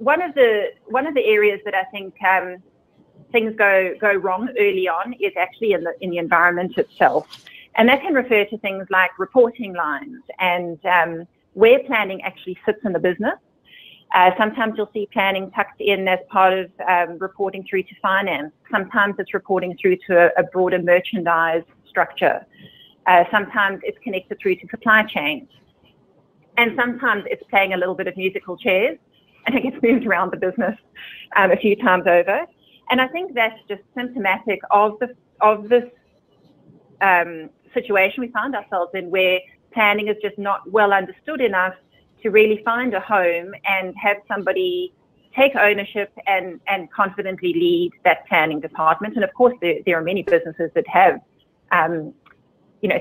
one of the areas that I think things go wrong early on is actually in the environment itself, and that can refer to things like reporting lines and where planning actually sits in the business. Sometimes you'll see planning tucked in as part of reporting through to finance. Sometimes it's reporting through to a broader merchandise structure. Sometimes it's connected through to supply chains. And sometimes it's playing a little bit of musical chairs and it gets moved around the business a few times over. And I think that's just symptomatic of this situation we find ourselves in, where planning is just not well understood enough to really find a home and have somebody take ownership and confidently lead that planning department. And of course, there are many businesses that have,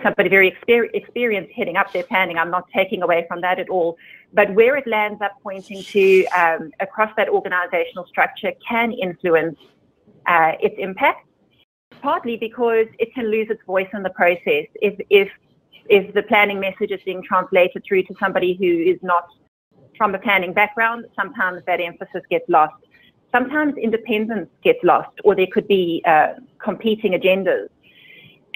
somebody very experienced heading up their planning. I'm not taking away from that at all. But where it lands up pointing to across that organizational structure can influence its impact, partly because it can lose its voice in the process. If the planning message is being translated through to somebody who is not from a planning background, sometimes that emphasis gets lost. Sometimes independence gets lost, or there could be competing agendas.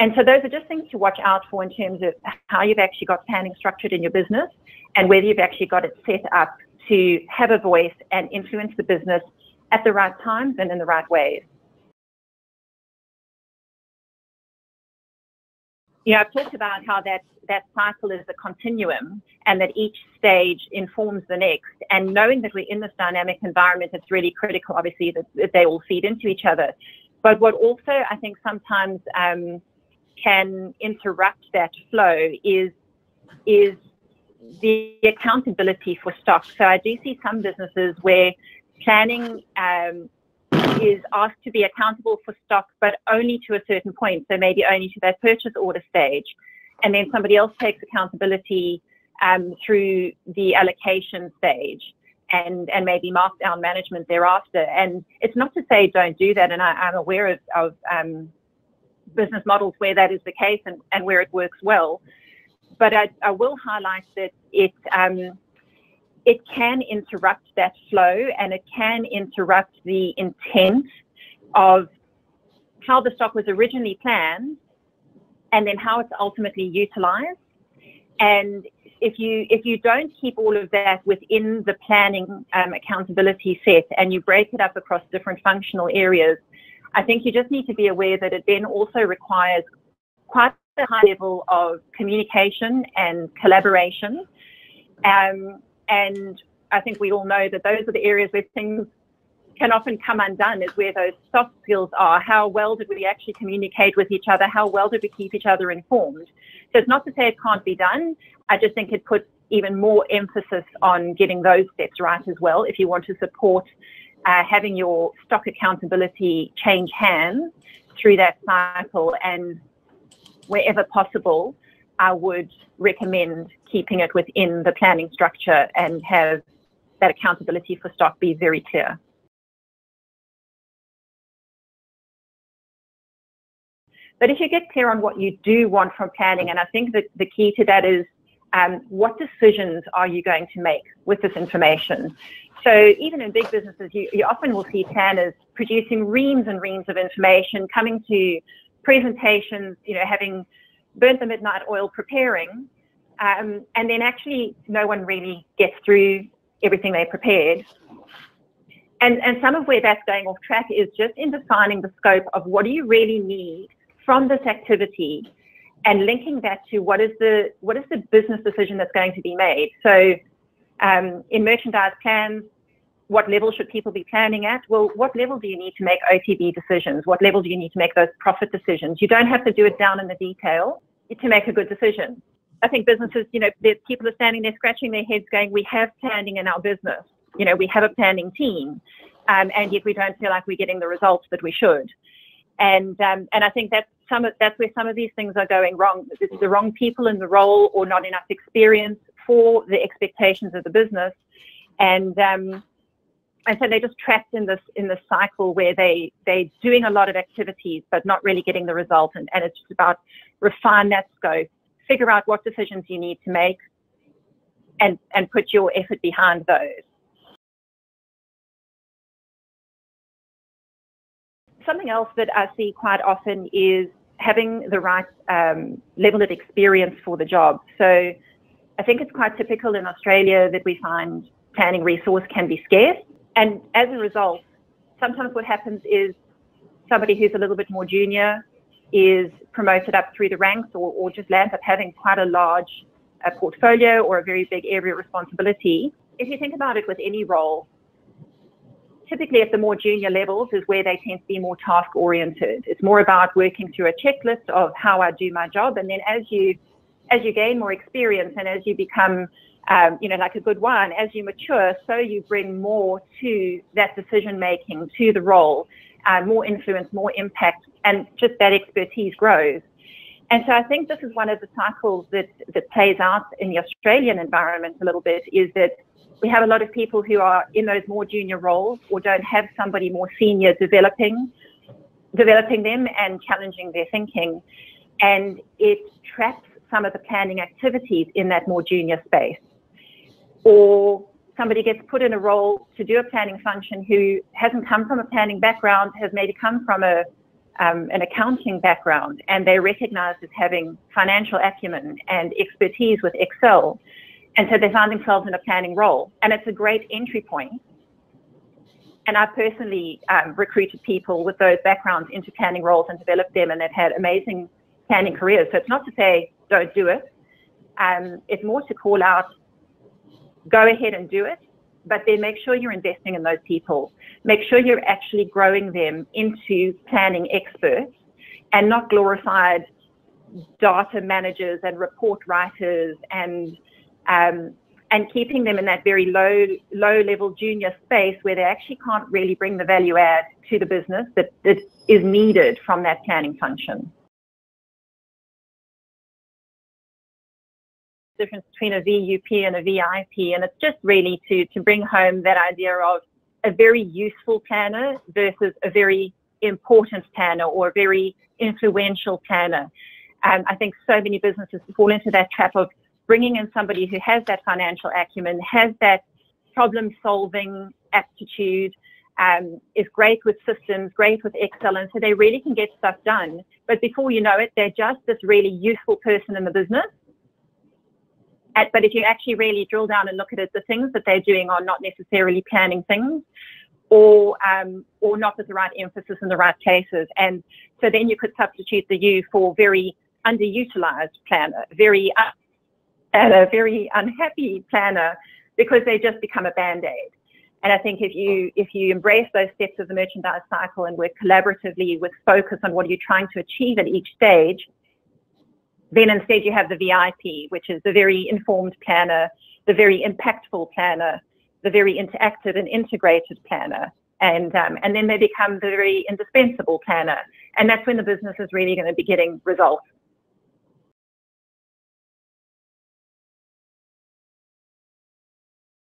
And so those are just things to watch out for in terms of how you've actually got planning structured in your business and whether you've actually got it set up to have a voice and influence the business at the right times and in the right ways. I've talked about how that cycle is a continuum and that each stage informs the next. And knowing that we're in this dynamic environment, it's really critical, obviously, that they all feed into each other. But what also I think sometimes can interrupt that flow is the accountability for stock. So I do see some businesses where planning is asked to be accountable for stock, but only to a certain point. So maybe only to that purchase order stage. And then somebody else takes accountability through the allocation stage and maybe markdown management thereafter. And it's not to say don't do that. And I'm aware of business models where that is the case and where it works well. But I will highlight that it can interrupt that flow, and it can interrupt the intent of how the stock was originally planned and then how it's ultimately utilized. And if you don't keep all of that within the planning accountability set and you break it up across different functional areas, I think you just need to be aware that it then also requires quite a high level of communication and collaboration. And I think we all know that those are the areas where things can often come undone, is where those soft skills are. How well did we actually communicate with each other? How well did we keep each other informed? So it's not to say it can't be done. I just think it puts even more emphasis on getting those steps right as well, if you want to support having your stock accountability change hands through that cycle. And wherever possible, I would recommend keeping it within the planning structure and have that accountability for stock be very clear. But if you get clear on what you do want from planning, and I think that the key to that is what decisions are you going to make with this information? So even in big businesses, you often will see planners producing reams and reams of information, coming to presentations, having burnt the midnight oil preparing, and then actually no one really gets through everything they prepared. And some of where that's going off track is just in defining the scope of what do you really need from this activity and linking that to what is the business decision that's going to be made. So in merchandise plans, what level should people be planning at? Well, what level do you need to make OTB decisions? What level do you need to make those profit decisions? You don't have to do it down in the detail to make a good decision. I think businesses, people are standing there scratching their heads going, we have planning in our business. We have a planning team, and yet we don't feel like we're getting the results that we should. And I think that's where some of these things are going wrong. It's the wrong people in the role, or not enough experience for the expectations of the business. And so they're just trapped in this cycle where they're doing a lot of activities but not really getting the result. And it's just about refine that scope, figure out what decisions you need to make, and put your effort behind those. Something else that I see quite often is having the right level of experience for the job. So I think it's quite typical in Australia that we find planning resource can be scarce. And as a result, sometimes what happens is somebody who's a little bit more junior is promoted up through the ranks or just lands up having quite a large portfolio or a very big area of responsibility. If you think about it with any role, typically at the more junior levels is where they tend to be more task oriented. It's more about working through a checklist of how I do my job. And then as you gain more experience and as you become, like a good wine, as you mature, so you bring more to that decision making, to the role, more influence, more impact, and just that expertise grows. And so I think this is one of the cycles that plays out in the Australian environment a little bit, is that we have a lot of people who are in those more junior roles or don't have somebody more senior developing them and challenging their thinking. And it traps some of the planning activities in that more junior space. Or somebody gets put in a role to do a planning function who hasn't come from a planning background, has maybe come from an accounting background, and they're recognized as having financial acumen and expertise with Excel. And so they find themselves in a planning role. And it's a great entry point. And I've personally recruited people with those backgrounds into planning roles and developed them, and they've had amazing planning careers. So it's not to say don't do it. It's more to call out, go ahead and do it, but then make sure you're investing in those people. Make sure you're actually growing them into planning experts and not glorified data managers and report writers and keeping them in that very low level junior space where they actually can't really bring the value add to the business that is needed from that planning function. Difference between a VUP and a VIP, and it's just really to bring home that idea of a very useful planner versus a very important planner or a very influential planner. I think so many businesses fall into that trap of bringing in somebody who has that financial acumen, has that problem-solving aptitude, is great with systems, great with Excel, and so they really can get stuff done. But before you know it, they're just this really useful person in the business. But if you actually really drill down and look at it, the things that they're doing are not necessarily planning things, or not with the right emphasis in the right places. And so then you could substitute the U for very underutilized planner, a very unhappy planner, because they just become a band-aid. And I think if you embrace those steps of the merchandise cycle and work collaboratively with focus on what you're trying to achieve at each stage, then instead you have the VIP, which is the very informed planner, the very impactful planner, the very interactive and integrated planner. And then they become the very indispensable planner. And that's when the business is really going to be getting results.